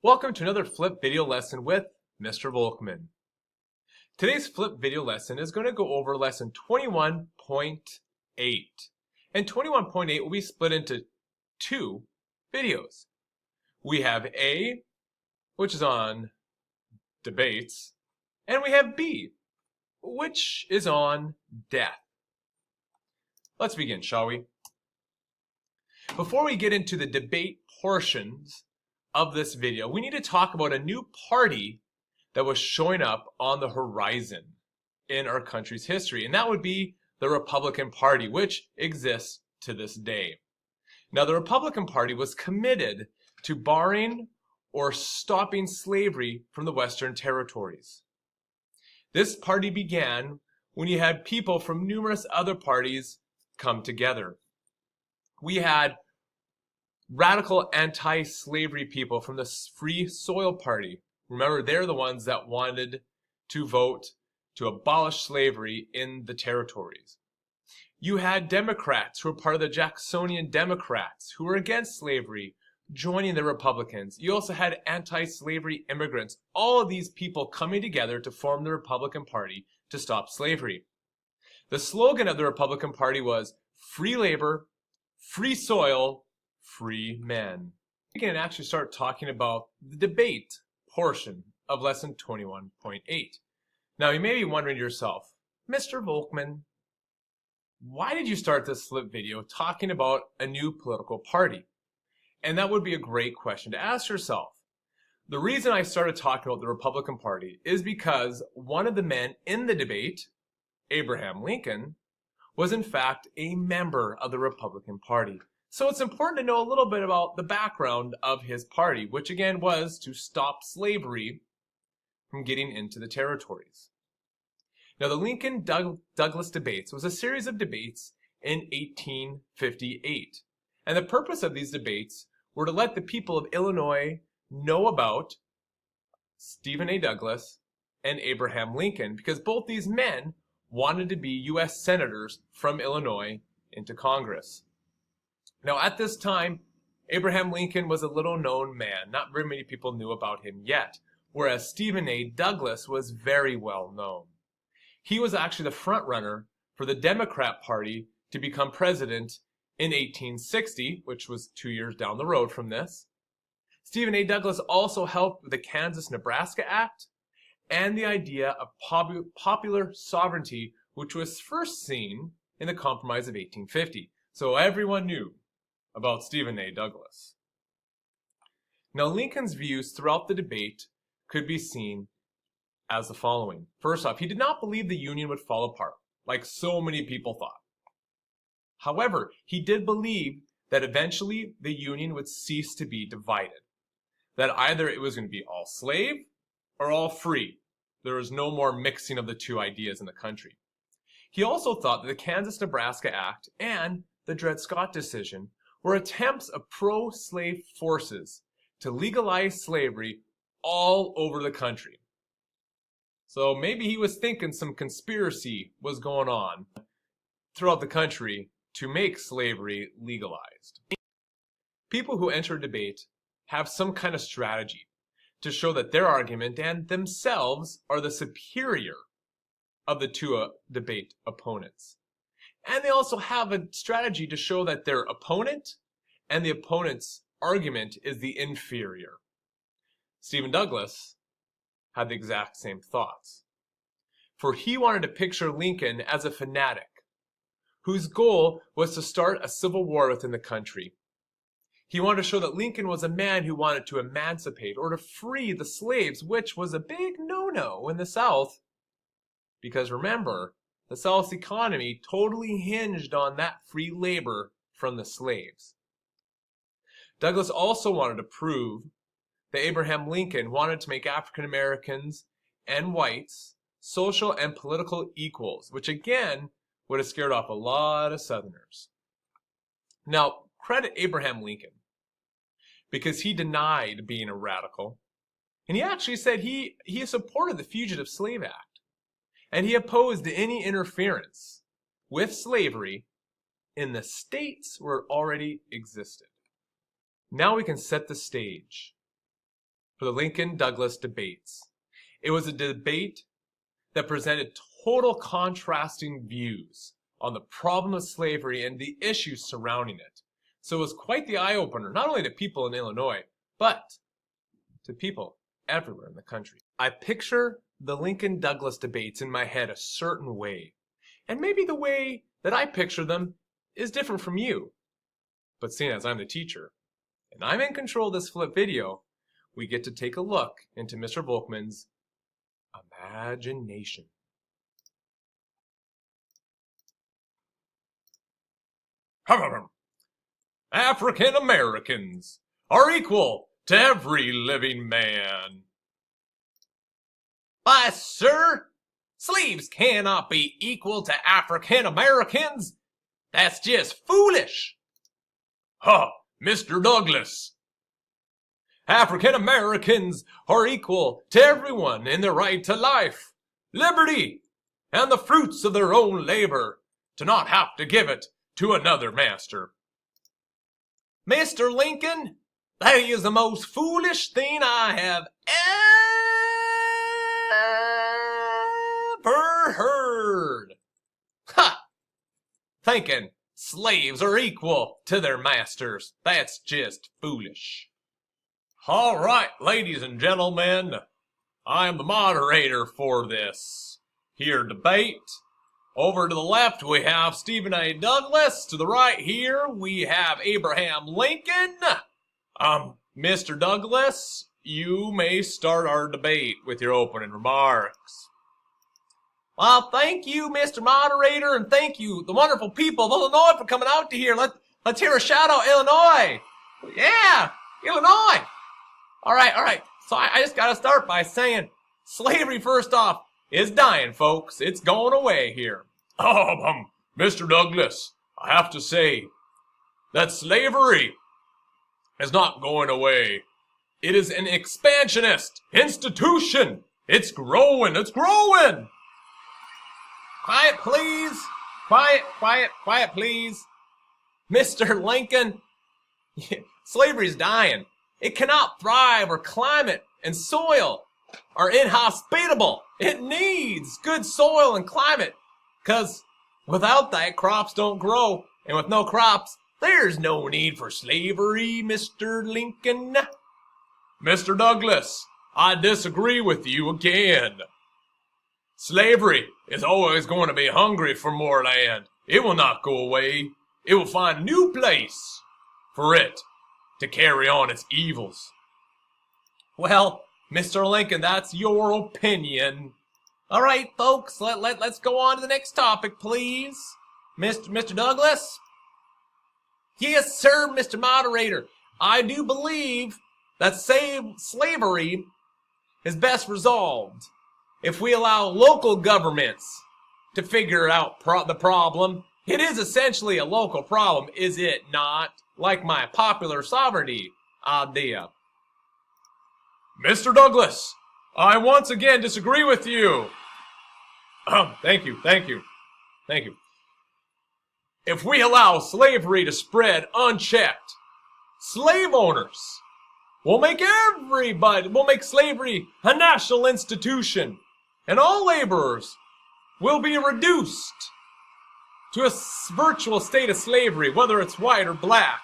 Welcome to another flip video lesson with Mr. Volkman. Today's flip video lesson is going to go over lesson 21.8. And 21.8 will be split into two videos. We have A, which is on debates, and we have B, which is on death. Let's begin, shall we? Before we get into the debate portions of this video, we need to talk about a new party that was showing up on the horizon in our country's history, and that would be the Republican Party, which exists to this day. Now, the Republican Party was committed to barring or stopping slavery from the Western territories. This party began when you had people from numerous other parties come together. We had radical anti-slavery people from the Free Soil Party. Remember, they're the ones that wanted to vote to abolish slavery in the territories. You had Democrats who were part of the Jacksonian Democrats who were against slavery, joining the Republicans. You also had anti-slavery immigrants. All of these people coming together to form the Republican Party to stop slavery. The slogan of the Republican Party was free labor, free soil, free men. We can actually start talking about the debate portion of lesson 21.8. Now, you may be wondering to yourself, Mr. Volkman, why did you start this flip video talking about a new political party? And that would be a great question to ask yourself. The reason I started talking about the Republican Party is because one of the men in the debate, Abraham Lincoln, was in fact a member of the Republican Party. So it's important to know a little bit about the background of his party, which again was to stop slavery from getting into the territories. Now, the Lincoln-Douglas debates was a series of debates in 1858. And the purpose of these debates were to let the people of Illinois know about Stephen A. Douglas and Abraham Lincoln, because both these men wanted to be U.S. senators from Illinois into Congress. Now, at this time, Abraham Lincoln was a little-known man. Not very many people knew about him yet, whereas Stephen A. Douglas was very well known. He was actually the front-runner for the Democrat Party to become president in 1860, which was 2 years down the road from this. Stephen A. Douglas also helped with the Kansas-Nebraska Act and the idea of popular sovereignty, which was first seen in the Compromise of 1850. So everyone knew about Stephen A. Douglas. Now, Lincoln's views throughout the debate could be seen as the following. First off, he did not believe the Union would fall apart, like so many people thought. However, he did believe that eventually the Union would cease to be divided, that either it was going to be all slave or all free. There was no more mixing of the two ideas in the country. He also thought that the Kansas-Nebraska Act and the Dred Scott decision were attempts of pro-slave forces to legalize slavery all over the country. So maybe he was thinking some conspiracy was going on throughout the country to make slavery legalized. People who enter a debate have some kind of strategy to show that their argument and themselves are the superior of the two debate opponents. And they also have a strategy to show that their opponent and the opponent's argument is the inferior. Stephen Douglas had the exact same thoughts. For he wanted to picture Lincoln as a fanatic whose goal was to start a civil war within the country. He wanted to show that Lincoln was a man who wanted to emancipate or to free the slaves, which was a big no-no in the South. Because remember, the South's economy totally hinged on that free labor from the slaves. Douglas also wanted to prove that Abraham Lincoln wanted to make African Americans and whites social and political equals, which again would have scared off a lot of Southerners. Now, credit Abraham Lincoln, because he denied being a radical, and he actually said he supported the Fugitive Slave Act. And he opposed any interference with slavery in the states where it already existed. Now we can set the stage for the Lincoln-Douglas debates. It was a debate that presented total contrasting views on the problem of slavery and the issues surrounding it. So it was quite the eye-opener, not only to people in Illinois, but to people everywhere in the country. I picture the Lincoln-Douglas debates in my head a certain way, and maybe the way that I picture them is different from you. But seeing as I'm the teacher, and I'm in control of this flip video, we get to take a look into Mr. Volkmann's imagination. African Americans are equal to every living man. Why, sir, slaves cannot be equal to African Americans. That's just foolish. Ha, Mr. Douglas. African Americans are equal to everyone in their right to life, liberty, and the fruits of their own labor, to not have to give it to another master. Mr. Lincoln, that is the most foolish thing I have ever heard. Ha! Thinking slaves are equal to their masters. That's just foolish. All right, ladies and gentlemen, I am the moderator for this here debate. Over to the left, we have Stephen A. Douglas. To the right here, we have Abraham Lincoln. Mr. Douglas, you may start our debate with your opening remarks. Well, thank you, Mr. Moderator, and thank you, the wonderful people of Illinois, for coming out to here. Let's hear a shout out, Illinois. Yeah, Illinois. All right. So I just got to start by saying slavery, first off, is dying, folks. It's going away here. Mr. Douglas, I have to say that slavery is not going away. It is an expansionist institution. It's growing. Quiet, please. Quiet, please. Mr. Lincoln, slavery's dying. It cannot thrive where climate and soil are inhospitable. It needs good soil and climate, because without that, crops don't grow. And with no crops, there's no need for slavery, Mr. Lincoln. Mr. Douglas, I disagree with you again. Slavery is always going to be hungry for more land. It will not go away. It will find a new place for it to carry on its evils. Well, Mr. Lincoln, that's your opinion. All right, folks, let's go on to the next topic, please. Mr. Douglas? Yes, sir, Mr. Moderator. I do believe that slavery is best resolved if we allow local governments to figure out the problem. It is essentially a local problem, is it not? Like my popular sovereignty idea. Mr. Douglas, I once again disagree with you. Thank you. If we allow slavery to spread unchecked, slave owners will make slavery a national institution, and all laborers will be reduced to a virtual state of slavery, whether it's white or black.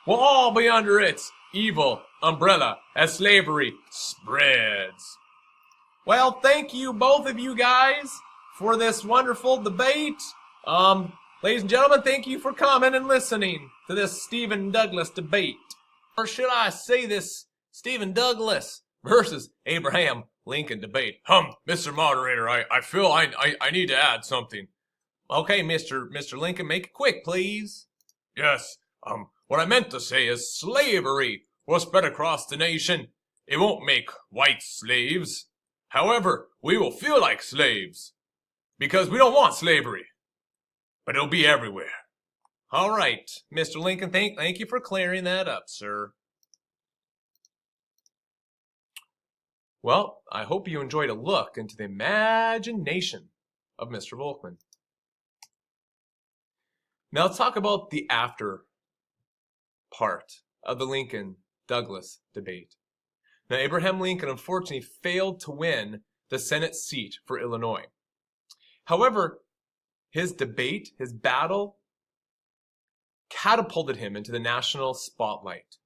We'll all be under its evil umbrella as slavery spreads. Well, thank you, both of you guys, for this wonderful debate. Ladies and gentlemen, thank you for coming and listening to this Stephen Douglas debate. Or should I say this Stephen Douglas versus Abraham Lincoln debate. Mr. Moderator, I feel I need to add something. Okay, Mr. Lincoln, make it quick, please. Yes, what I meant to say is slavery will spread across the nation. It won't make white slaves. However, we will feel like slaves because we don't want slavery. But it'll be everywhere. All right, Mr. Lincoln, thank you for clearing that up, sir. Well, I hope you enjoyed a look into the imagination of Mr. Volkmann. Now let's talk about the after part of the Lincoln-Douglas debate. Now, Abraham Lincoln unfortunately failed to win the Senate seat for Illinois. However, his debate, his battle, catapulted him into the national spotlight.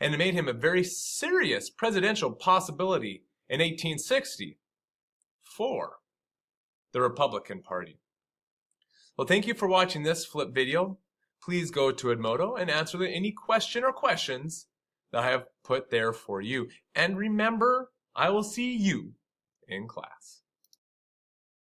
And it made him a very serious presidential possibility in 1860 for the Republican Party. Well, thank you for watching this flip video. Please go to Edmodo and answer any question or questions that I have put there for you. And remember, I will see you in class.